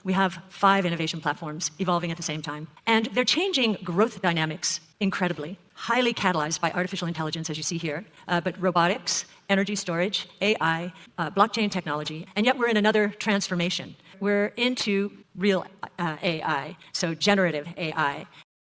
We have 5 innovation platforms evolving at the same time. And they're changing growth dynamics incredibly, highly catalyzed by artificial intelligence, as you see here, but robotics, energy storage, AI, blockchain technology, and yet we're in another transformation. We're into real AI, so generative AI.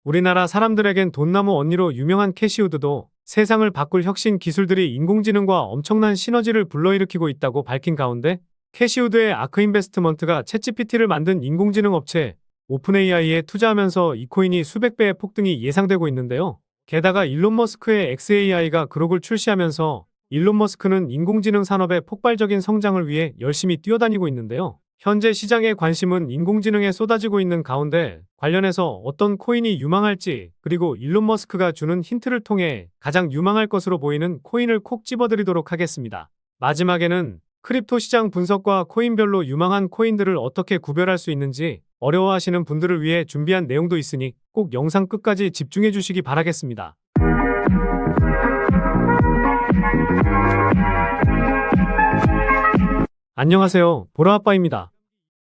우리나라 사람들에겐 돈나무 언니로 유명한 캐시우드도 세상을 바꿀 혁신 기술들이 인공지능과 엄청난 시너지를 불러일으키고 있다고 밝힌 가운데 캐시우드의 아크인베스트먼트가 챗GPT를 만든 인공지능 업체 오픈AI에 투자하면서 이 코인이 수백 배의 폭등이 예상되고 있는데요. 게다가 일론 머스크의 xAI가 그록을 출시하면서 일론 머스크는 인공지능 산업의 폭발적인 성장을 위해 열심히 뛰어다니고 있는데요. 현재 시장의 관심은 인공지능에 쏟아지고 있는 가운데 관련해서 어떤 코인이 유망할지 그리고 일론 머스크가 주는 힌트를 통해 가장 유망할 것으로 보이는 코인을 콕 집어드리도록 하겠습니다. 마지막에는 크립토 시장 분석과 코인별로 유망한 코인들을 어떻게 구별할 수 있는지 어려워하시는 분들을 위해 준비한 내용도 있으니 꼭 영상 끝까지 집중해 주시기 바라겠습니다. 안녕하세요, 보라아빠입니다.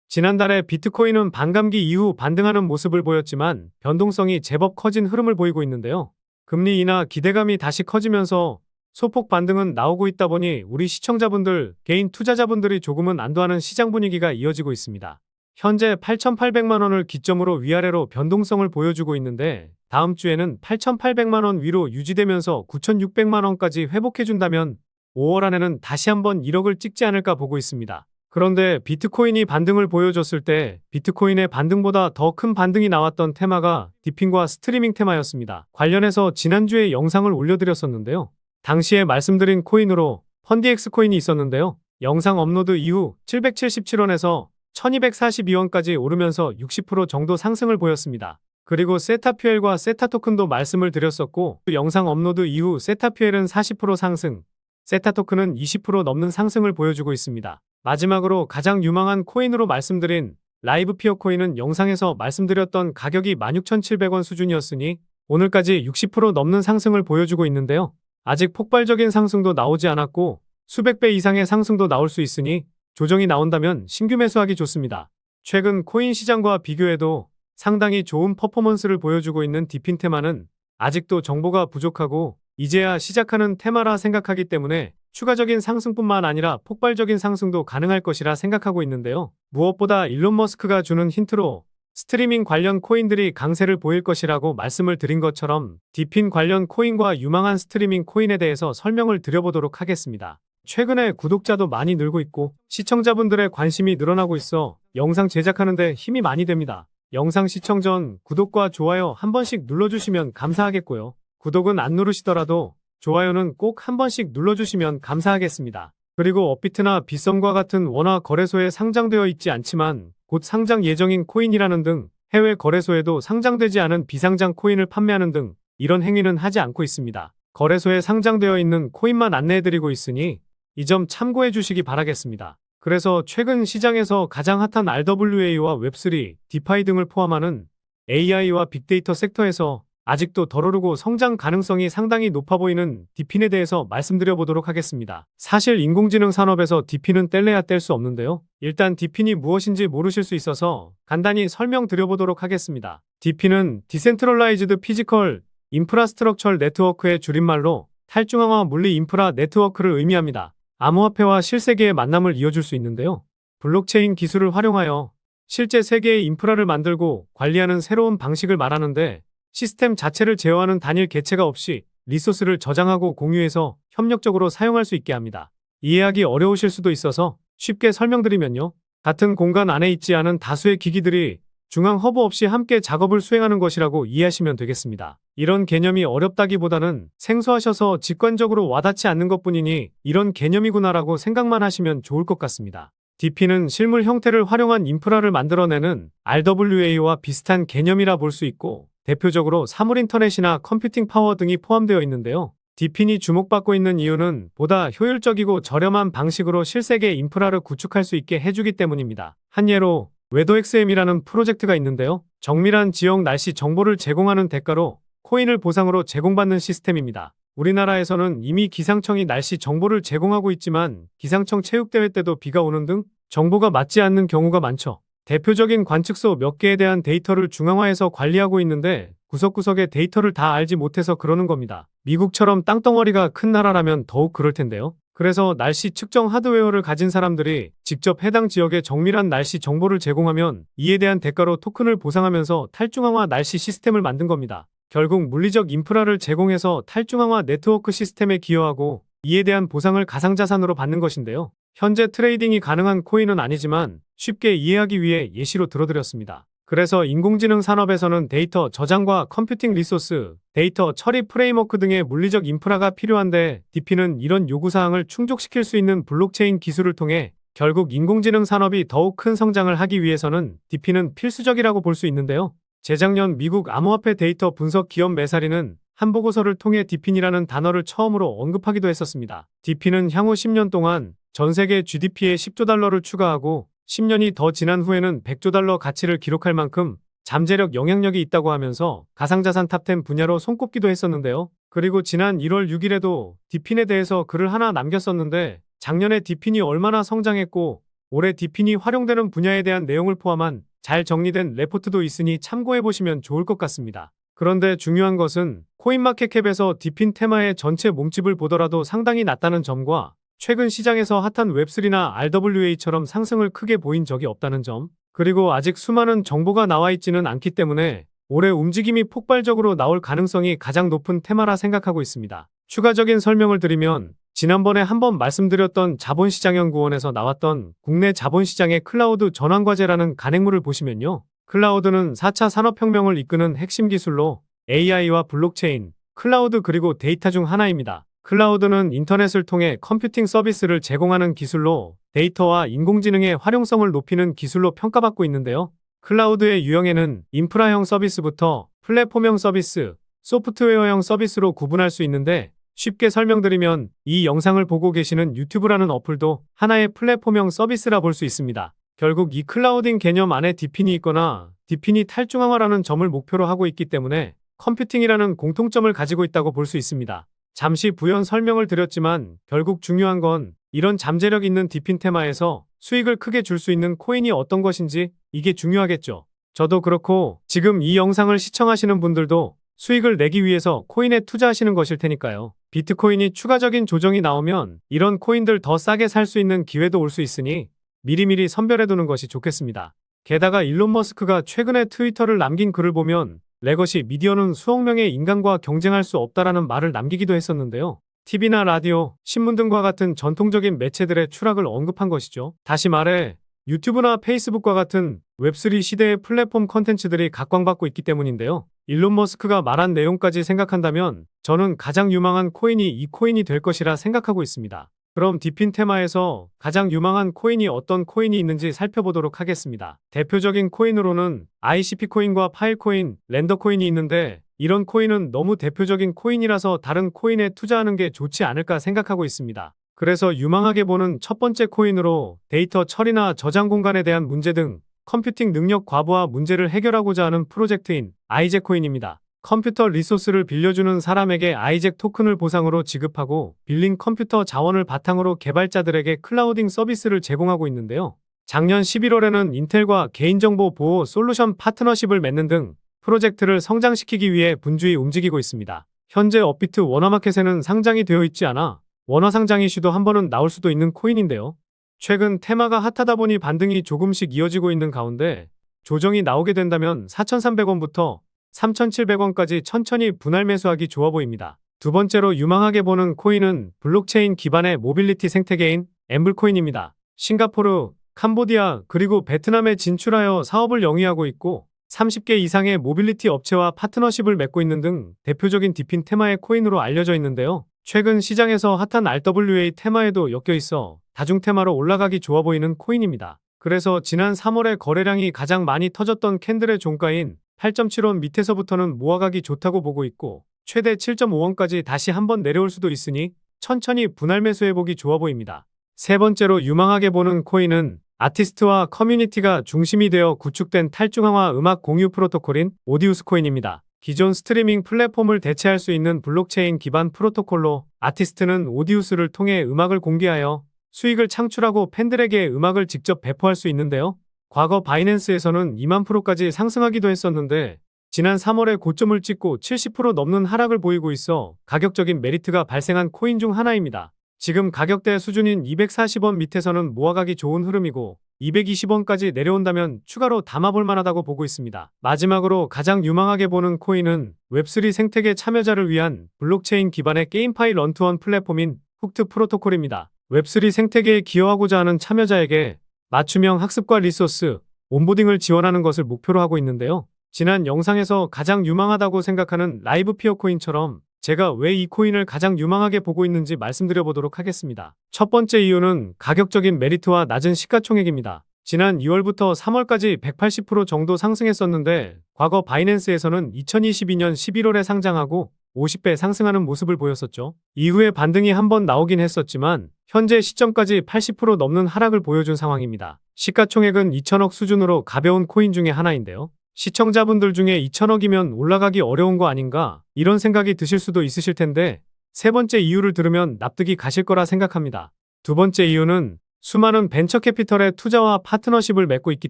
지난달에 비트코인은 반감기 이후 반등하는 모습을 보였지만 변동성이 제법 커진 흐름을 보이고 있는데요. 금리 인하 기대감이 다시 커지면서 소폭 반등은 나오고 있다 보니 우리 시청자분들, 개인 투자자분들이 조금은 안도하는 시장 분위기가 이어지고 있습니다. 현재 8,800만 원을 기점으로 위아래로 변동성을 보여주고 있는데 다음 주에는 8,800만 원 위로 유지되면서 9,600만 원까지 회복해준다면 5월 안에는 다시 한번 1억을 찍지 않을까 보고 있습니다. 그런데 비트코인이 반등을 보여줬을 때 비트코인의 반등보다 더 큰 반등이 나왔던 테마가 디핑과 스트리밍 테마였습니다. 관련해서 지난주에 영상을 올려드렸었는데요. 당시에 말씀드린 코인으로 펀디엑스 코인이 있었는데요. 영상 업로드 이후 777원에서 1242원까지 오르면서 60% 정도 상승을 보였습니다. 그리고 세타퓨엘과 세타토큰도 말씀을 드렸었고 영상 업로드 이후 세타퓨엘은 40% 상승, 세타토큰은 20% 넘는 상승을 보여주고 있습니다. 마지막으로 가장 유망한 코인으로 말씀드린 라이브피어 코인은 영상에서 말씀드렸던 가격이 16,700원 수준이었으니 오늘까지 60% 넘는 상승을 보여주고 있는데요. 아직 폭발적인 상승도 나오지 않았고 수백 배 이상의 상승도 나올 수 있으니 조정이 나온다면 신규 매수하기 좋습니다. 최근 코인 시장과 비교해도 상당히 좋은 퍼포먼스를 보여주고 있는 디핀 테마는 아직도 정보가 부족하고 이제야 시작하는 테마라 생각하기 때문에 추가적인 상승뿐만 아니라 폭발적인 상승도 가능할 것이라 생각하고 있는데요. 무엇보다 일론 머스크가 주는 힌트로 스트리밍 관련 코인들이 강세를 보일 것이라고 말씀을 드린 것처럼 디핀 관련 코인과 유망한 스트리밍 코인에 대해서 설명을 드려보도록 하겠습니다. 최근에 구독자도 많이 늘고 있고 시청자분들의 관심이 늘어나고 있어 영상 제작하는 데 힘이 많이 됩니다. 영상 시청 전 구독과 좋아요 한 번씩 눌러주시면 감사하겠고요. 구독은 안 누르시더라도 좋아요는 꼭 한 번씩 눌러주시면 감사하겠습니다. 그리고 업비트나 빗썸과 같은 원화 거래소에 상장되어 있지 않지만 곧 상장 예정인 코인이라는 등 해외 거래소에도 상장되지 않은 비상장 코인을 판매하는 등 이런 행위는 하지 않고 있습니다. 거래소에 상장되어 있는 코인만 안내해드리고 있으니 이 점 참고해 주시기 바라겠습니다. 그래서 최근 시장에서 가장 핫한 RWA와 웹3, 디파이 등을 포함하는 AI와 빅데이터 섹터에서 아직도 덜 오르고 성장 가능성이 상당히 높아 보이는 디핀에 대해서 말씀드려 보도록 하겠습니다. 사실 인공지능 산업에서 디핀은 뗄래야 뗄 수 없는데요. 일단 디핀이 무엇인지 모르실 수 있어서 간단히 설명드려 보도록 하겠습니다. 디핀은 디센트럴라이즈드 피지컬 인프라스트럭처 네트워크의 줄임말로 탈중앙화 물리 인프라 네트워크를 의미합니다. 암호화폐와 실세계의 만남을 이어줄 수 있는데요. 블록체인 기술을 활용하여 실제 세계의 인프라를 만들고 관리하는 새로운 방식을 말하는데 시스템 자체를 제어하는 단일 개체가 없이 리소스를 저장하고 공유해서 협력적으로 사용할 수 있게 합니다. 이해하기 어려우실 수도 있어서 쉽게 설명드리면요. 같은 공간 안에 있지 않은 다수의 기기들이 중앙 허브 없이 함께 작업을 수행하는 것이라고 이해하시면 되겠습니다. 이런 개념이 어렵다기보다는 생소하셔서 직관적으로 와닿지 않는 것뿐이니 이런 개념이구나라고 생각만 하시면 좋을 것 같습니다. DP는 실물 형태를 활용한 인프라를 만들어내는 RWA와 비슷한 개념이라 볼 수 있고 대표적으로 사물인터넷이나 컴퓨팅 파워 등이 포함되어 있는데요. DP이 주목받고 있는 이유는 보다 효율적이고 저렴한 방식으로 실세계 인프라를 구축할 수 있게 해주기 때문입니다. 한 예로 웨더XM이라는 프로젝트가 있는데요. 정밀한 지역 날씨 정보를 제공하는 대가로 코인을 보상으로 제공받는 시스템입니다. 우리나라에서는 이미 기상청이 날씨 정보를 제공하고 있지만 기상청 체육대회 때도 비가 오는 등 정보가 맞지 않는 경우가 많죠. 대표적인 관측소 몇 개에 대한 데이터를 중앙화해서 관리하고 있는데 구석구석의 데이터를 다 알지 못해서 그러는 겁니다. 미국처럼 땅덩어리가 큰 나라라면 더욱 그럴 텐데요. 그래서 날씨 측정 하드웨어를 가진 사람들이 직접 해당 지역의 정밀한 날씨 정보를 제공하면 이에 대한 대가로 토큰을 보상하면서 탈중앙화 날씨 시스템을 만든 겁니다. 결국 물리적 인프라를 제공해서 탈중앙화 네트워크 시스템에 기여하고 이에 대한 보상을 가상자산으로 받는 것인데요. 현재 트레이딩이 가능한 코인은 아니지만 쉽게 이해하기 위해 예시로 들어드렸습니다. 그래서 인공지능 산업에서는 데이터 저장과 컴퓨팅 리소스, 데이터 처리 프레임워크 등의 물리적 인프라가 필요한데 DP는 이런 요구사항을 충족시킬 수 있는 블록체인 기술을 통해 결국 인공지능 산업이 더욱 큰 성장을 하기 위해서는 DP는 필수적이라고 볼 수 있는데요. 재작년 미국 암호화폐 데이터 분석 기업 메사리는 한 보고서를 통해 DP이라는 단어를 처음으로 언급하기도 했었습니다. DP는 향후 10년 동안 전 세계 GDP에 10조 달러를 추가하고 10년이 더 지난 후에는 100조 달러 가치를 기록할 만큼 잠재력 영향력이 있다고 하면서 가상자산 탑10 분야로 손꼽기도 했었는데요. 그리고 지난 1월 6일에도 DP인에 대해서 글을 하나 남겼었는데 작년에 DP인이 얼마나 성장했고 올해 DP인이 활용되는 분야에 대한 내용을 포함한 잘 정리된 레포트도 있으니 참고해보시면 좋을 것 같습니다. 그런데 중요한 것은 코인마켓캡에서 DP인 테마의 전체 몸집을 보더라도 상당히 낮다는 점과 최근 시장에서 핫한 웹3나 RWA처럼 상승을 크게 보인 적이 없다는 점, 그리고 아직 수많은 정보가 나와 있지는 않기 때문에 올해 움직임이 폭발적으로 나올 가능성이 가장 높은 테마라 생각하고 있습니다. 추가적인 설명을 드리면 지난번에 한번 말씀드렸던 자본시장연구원에서 나왔던 국내 자본시장의 클라우드 전환과제라는 간행물을 보시면요. 클라우드는 4차 산업혁명을 이끄는 핵심 기술로 AI와 블록체인, 클라우드 그리고 데이터 중 하나입니다. 클라우드는 인터넷을 통해 컴퓨팅 서비스를 제공하는 기술로 데이터와 인공지능의 활용성을 높이는 기술로 평가받고 있는데요. 클라우드의 유형에는 인프라형 서비스부터 플랫폼형 서비스, 소프트웨어형 서비스로 구분할 수 있는데 쉽게 설명드리면 이 영상을 보고 계시는 유튜브라는 어플도 하나의 플랫폼형 서비스라 볼 수 있습니다. 결국 이 클라우딩 개념 안에 DP인이 있거나 DP인이 탈중앙화라는 점을 목표로 하고 있기 때문에 컴퓨팅이라는 공통점을 가지고 있다고 볼 수 있습니다. 잠시 부연 설명을 드렸지만 결국 중요한 건 이런 잠재력 있는 DP인 테마에서 수익을 크게 줄 수 있는 코인이 어떤 것인지 이게 중요하겠죠. 저도 그렇고 지금 이 영상을 시청하시는 분들도 수익을 내기 위해서 코인에 투자하시는 것일 테니까요. 비트코인이 추가적인 조정이 나오면 이런 코인들 더 싸게 살 수 있는 기회도 올 수 있으니 미리미리 선별해두는 것이 좋겠습니다. 게다가 일론 머스크가 최근에 트위터를 남긴 글을 보면 레거시 미디어는 수억 명의 인간과 경쟁할 수 없다라는 말을 남기기도 했었는데요. TV나 라디오, 신문 등과 같은 전통적인 매체들의 추락을 언급한 것이죠. 다시 말해 유튜브나 페이스북과 같은 웹3 시대의 플랫폼 컨텐츠들이 각광받고 있기 때문인데요. 일론 머스크가 말한 내용까지 생각한다면 저는 가장 유망한 코인이 이 코인이 될 것이라 생각하고 있습니다. 그럼 DP인 테마에서 가장 유망한 코인이 어떤 코인이 있는지 살펴보도록 하겠습니다. 대표적인 코인으로는 ICP 코인과 파일 코인, 렌더 코인이 있는데 이런 코인은 너무 대표적인 코인이라서 다른 코인에 투자하는 게 좋지 않을까 생각하고 있습니다. 그래서 유망하게 보는 첫 번째 코인으로 데이터 처리나 저장 공간에 대한 문제 등 컴퓨팅 능력 과부하 문제를 해결하고자 하는 프로젝트인 아이잭 코인입니다. 컴퓨터 리소스를 빌려주는 사람에게 아이잭 토큰을 보상으로 지급하고 빌린 컴퓨터 자원을 바탕으로 개발자들에게 클라우딩 서비스를 제공하고 있는데요. 작년 11월에는 인텔과 개인정보 보호 솔루션 파트너십을 맺는 등 프로젝트를 성장시키기 위해 분주히 움직이고 있습니다. 현재 업비트 원화마켓에는 상장이 되어 있지 않아 원화 상장 이슈도 한 번은 나올 수도 있는 코인인데요. 최근 테마가 핫하다 보니 반등이 조금씩 이어지고 있는 가운데 조정이 나오게 된다면 4,300원부터 3,700원까지 천천히 분할 매수하기 좋아 보입니다. 두 번째로 유망하게 보는 코인은 블록체인 기반의 모빌리티 생태계인 엠블코인입니다. 싱가포르, 캄보디아, 그리고 베트남에 진출하여 사업을 영위하고 있고 30개 이상의 모빌리티 업체와 파트너십을 맺고 있는 등 대표적인 DP인 테마의 코인으로 알려져 있는데요. 최근 시장에서 핫한 RWA 테마에도 엮여 있어 다중 테마로 올라가기 좋아 보이는 코인입니다. 그래서 지난 3월에 거래량이 가장 많이 터졌던 캔들의 종가인 8.7원 밑에서부터는 모아가기 좋다고 보고 있고 최대 7.5원까지 다시 한번 내려올 수도 있으니 천천히 분할 매수해보기 좋아 보입니다. 세 번째로 유망하게 보는 코인은 아티스트와 커뮤니티가 중심이 되어 구축된 탈중앙화 음악 공유 프로토콜인 오디우스 코인입니다. 기존 스트리밍 플랫폼을 대체할 수 있는 블록체인 기반 프로토콜로 아티스트는 오디우스를 통해 음악을 공개하여 수익을 창출하고 팬들에게 음악을 직접 배포할 수 있는데요. 과거 바이낸스에서는 2만 프로까지 상승하기도 했었는데 지난 3월에 고점을 찍고 70% 넘는 하락을 보이고 있어 가격적인 메리트가 발생한 코인 중 하나입니다. 지금 가격대 수준인 240원 밑에서는 모아가기 좋은 흐름이고 220원까지 내려온다면 추가로 담아볼 만하다고 보고 있습니다. 마지막으로 가장 유망하게 보는 코인은 웹3 생태계 참여자를 위한 블록체인 기반의 게임파이 런투원 플랫폼인 훅트 프로토콜입니다. 웹3 생태계에 기여하고자 하는 참여자에게 맞춤형 학습과 리소스, 온보딩을 지원하는 것을 목표로 하고 있는데요. 지난 영상에서 가장 유망하다고 생각하는 라이브 피어 코인처럼 제가 왜 이 코인을 가장 유망하게 보고 있는지 말씀드려 보도록 하겠습니다. 첫 번째 이유는 가격적인 메리트와 낮은 시가총액입니다. 지난 2월부터 3월까지 180% 정도 상승했었는데 과거 바이낸스에서는 2022년 11월에 상장하고 50배 상승하는 모습을 보였었죠. 이후에 반등이 한번 나오긴 했었지만 현재 시점까지 80% 넘는 하락을 보여준 상황입니다. 시가총액은 2천억 수준으로 가벼운 코인 중에 하나인데요. 시청자분들 중에 2천억이면 올라가기 어려운 거 아닌가 이런 생각이 드실 수도 있으실 텐데 세 번째 이유를 들으면 납득이 가실 거라 생각합니다. 두 번째 이유는 수많은 벤처 캐피털의 투자와 파트너십을 맺고 있기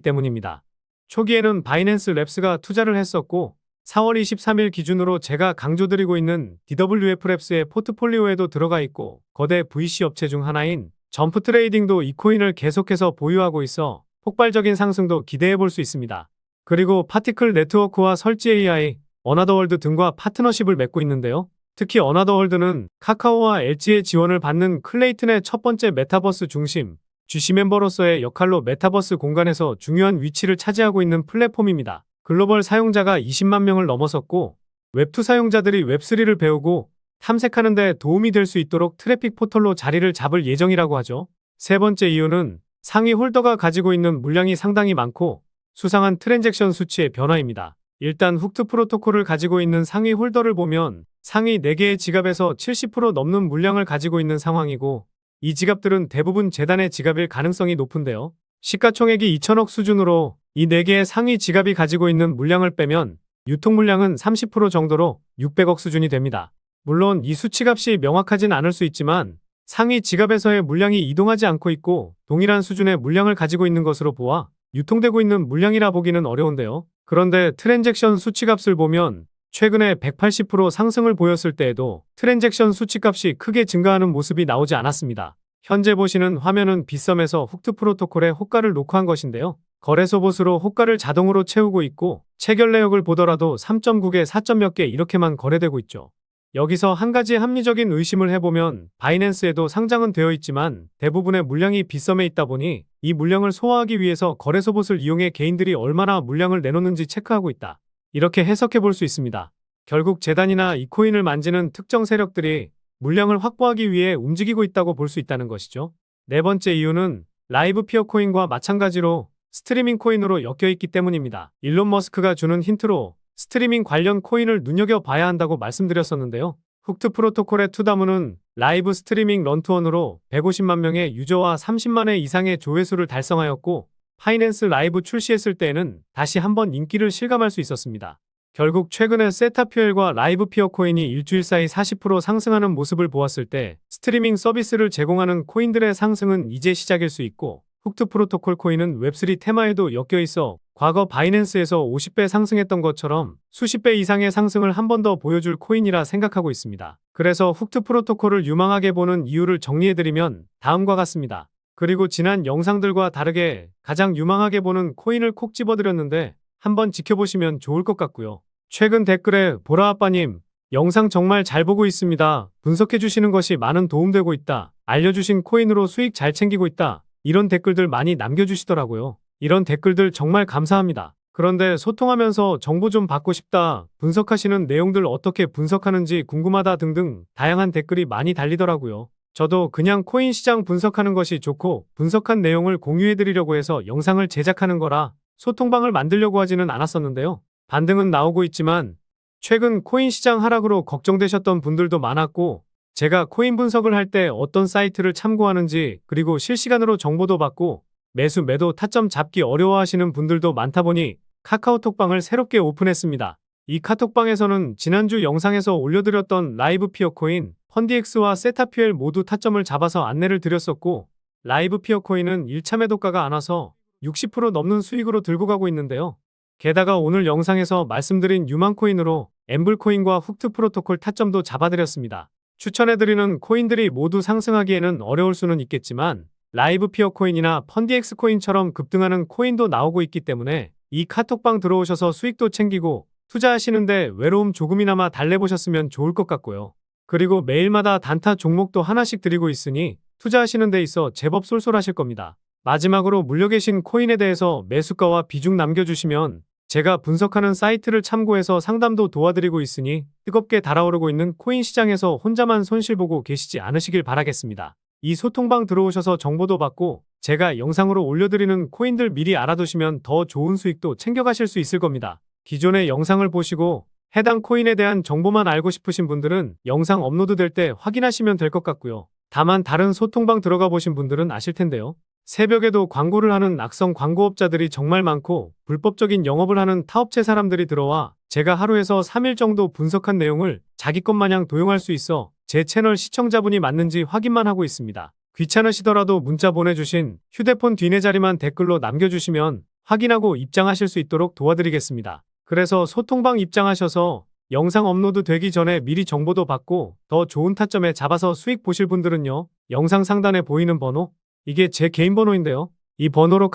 때문입니다. 초기에는 바이낸스 랩스가 투자를 했었고 4월 23일 기준으로 제가 강조드리고 있는 DWF 랩스의 포트폴리오에도 들어가 있고 거대 VC 업체 중 하나인 점프 트레이딩도 이 코인을 계속해서 보유하고 있어 폭발적인 상승도 기대해 볼 수 있습니다. 그리고 파티클 네트워크와 설지 AI, 어나더월드 등과 파트너십을 맺고 있는데요. 특히 어나더월드는 카카오와 LG의 지원을 받는 클레이튼의 첫 번째 메타버스 중심, GC 멤버로서의 역할로 메타버스 공간에서 중요한 위치를 차지하고 있는 플랫폼입니다. 글로벌 사용자가 20만 명을 넘어섰고 웹2 사용자들이 웹3를 배우고 탐색하는 데 도움이 될 수 있도록 트래픽 포털로 자리를 잡을 예정이라고 하죠. 세 번째 이유는 상위 홀더가 가지고 있는 물량이 상당히 많고 수상한 트랜잭션 수치의 변화입니다. 일단 훅트 프로토콜을 가지고 있는 상위 홀더를 보면 상위 4개의 지갑에서 70% 넘는 물량을 가지고 있는 상황이고 이 지갑들은 대부분 재단의 지갑일 가능성이 높은데요. 시가총액이 2천억 수준으로 이 4개의 상위 지갑이 가지고 있는 물량을 빼면 유통 물량은 30% 정도로 600억 수준이 됩니다. 물론 이 수치값이 명확하진 않을 수 있지만 상위 지갑에서의 물량이 이동하지 않고 있고 동일한 수준의 물량을 가지고 있는 것으로 보아 유통되고 있는 물량이라 보기는 어려운데요. 그런데 트랜잭션 수치값을 보면 최근에 180% 상승을 보였을 때에도 트랜잭션 수치값이 크게 증가하는 모습이 나오지 않았습니다. 현재 보시는 화면은 빗썸에서 훅트 프로토콜의 호가를 녹화한 것인데요. 거래소 보수로 호가를 자동으로 채우고 있고 체결 내역을 보더라도 3.9개, 4점 몇 개 이렇게만 거래되고 있죠. 여기서 한 가지 합리적인 의심을 해보면 바이낸스에도 상장은 되어 있지만 대부분의 물량이 빗썸에 있다 보니 이 물량을 소화하기 위해서 거래소 봇을 이용해 개인들이 얼마나 물량을 내놓는지 체크하고 있다. 이렇게 해석해 볼 수 있습니다. 결국 재단이나 이 코인을 만지는 특정 세력들이 물량을 확보하기 위해 움직이고 있다고 볼 수 있다는 것이죠. 네 번째 이유는 라이브 피어 코인과 마찬가지로 스트리밍 코인으로 엮여 있기 때문입니다. 일론 머스크가 주는 힌트로 스트리밍 관련 코인을 눈여겨봐야 한다고 말씀드렸었는데요. 훅트 프로토콜의 투다문은 라이브 스트리밍 런투원으로 150만 명의 유저와 30만 회 이상의 조회수를 달성하였고 파이낸스 라이브 출시했을 때에는 다시 한번 인기를 실감할 수 있었습니다. 결국 최근에 세타퓨엘과 라이브 피어 코인이 일주일 사이 40% 상승하는 모습을 보았을 때 스트리밍 서비스를 제공하는 코인들의 상승은 이제 시작일 수 있고 훅트 프로토콜 코인은 웹3 테마에도 엮여 있어 과거 바이낸스에서 50배 상승했던 것처럼 수십 배 이상의 상승을 한 번 더 보여줄 코인이라 생각하고 있습니다. 그래서 훅트 프로토콜을 유망하게 보는 이유를 정리해드리면 다음과 같습니다. 그리고 지난 영상들과 다르게 가장 유망하게 보는 코인을 콕 집어드렸는데 한번 지켜보시면 좋을 것 같고요. 최근 댓글에 보라아빠님 영상 정말 잘 보고 있습니다. 분석해주시는 것이 많은 도움되고 있다. 알려주신 코인으로 수익 잘 챙기고 있다. 이런 댓글들 많이 남겨주시더라고요. 이런 댓글들 정말 감사합니다. 그런데 소통하면서 정보 좀 받고 싶다. 분석하시는 내용들 어떻게 분석하는지 궁금하다 등등 다양한 댓글이 많이 달리더라고요. 저도 그냥 코인 시장 분석하는 것이 좋고 분석한 내용을 공유해드리려고 해서 영상을 제작하는 거라 소통방을 만들려고 하지는 않았었는데요. 반등은 나오고 있지만 최근 코인 시장 하락으로 걱정되셨던 분들도 많았고 제가 코인 분석을 할 때 어떤 사이트를 참고하는지 그리고 실시간으로 정보도 받고 매수 매도 타점 잡기 어려워하시는 분들도 많다 보니 카카오톡방을 새롭게 오픈했습니다. 이 카톡방에서는 지난주 영상에서 올려드렸던 라이브 피어 코인, 펀디엑스와 세타퓨엘 모두 타점을 잡아서 안내를 드렸었고 라이브 피어 코인은 1차 매도가가 안 와서 60% 넘는 수익으로 들고 가고 있는데요. 게다가 오늘 영상에서 말씀드린 유망코인으로 엠블코인과 훅트 프로토콜 타점도 잡아드렸습니다. 추천해드리는 코인들이 모두 상승하기에는 어려울 수는 있겠지만 라이브 피어 코인이나 펀디엑스 코인처럼 급등하는 코인도 나오고 있기 때문에 이 카톡방 들어오셔서 수익도 챙기고 투자하시는데 외로움 조금이나마 달래보셨으면 좋을 것 같고요. 그리고 매일마다 단타 종목도 하나씩 드리고 있으니 투자하시는 데 있어 제법 쏠쏠하실 겁니다. 마지막으로 물려 계신 코인에 대해서 매수가와 비중 남겨주시면 제가 분석하는 사이트를 참고해서 상담도 도와드리고 있으니 뜨겁게 달아오르고 있는 코인 시장에서 혼자만 손실 보고 계시지 않으시길 바라겠습니다. 이 소통방 들어오셔서 정보도 받고 제가 영상으로 올려드리는 코인들 미리 알아두시면 더 좋은 수익도 챙겨가실 수 있을 겁니다. 기존의 영상을 보시고 해당 코인에 대한 정보만 알고 싶으신 분들은 영상 업로드 될 때 확인하시면 될 것 같고요. 다만 다른 소통방 들어가 보신 분들은 아실 텐데요. 새벽에도 광고를 하는 악성 광고업자들이 정말 많고 불법적인 영업을 하는 타업체 사람들이 들어와 제가 하루에서 3일 정도 분석한 내용을 자기 것 마냥 도용할 수 있어 제 채널 시청자분이 맞는지 확인만 하고 있습니다. 귀찮으시더라도 문자 보내주신 휴대폰 뒷내 자리만 댓글로 남겨주시면 확인하고 입장하실 수 있도록 도와드리겠습니다. 그래서 소통방 입장하셔서 영상 업로드 되기 전에 미리 정보도 받고 더 좋은 타점에 잡아서 수익 보실 분들은요. 영상 상단에 보이는 번호, 이게 제 개인 번호인데요. 이 번호로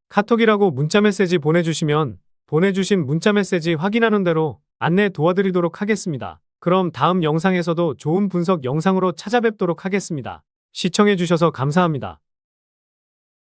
카톡이라고 문자 메시지 보내주시면 보내주신 문자 메시지 확인하는 대로 안내 도와드리도록 하겠습니다. 그럼 다음 영상에서도 좋은 분석 영상으로 찾아뵙도록 하겠습니다. 시청해주셔서 감사합니다.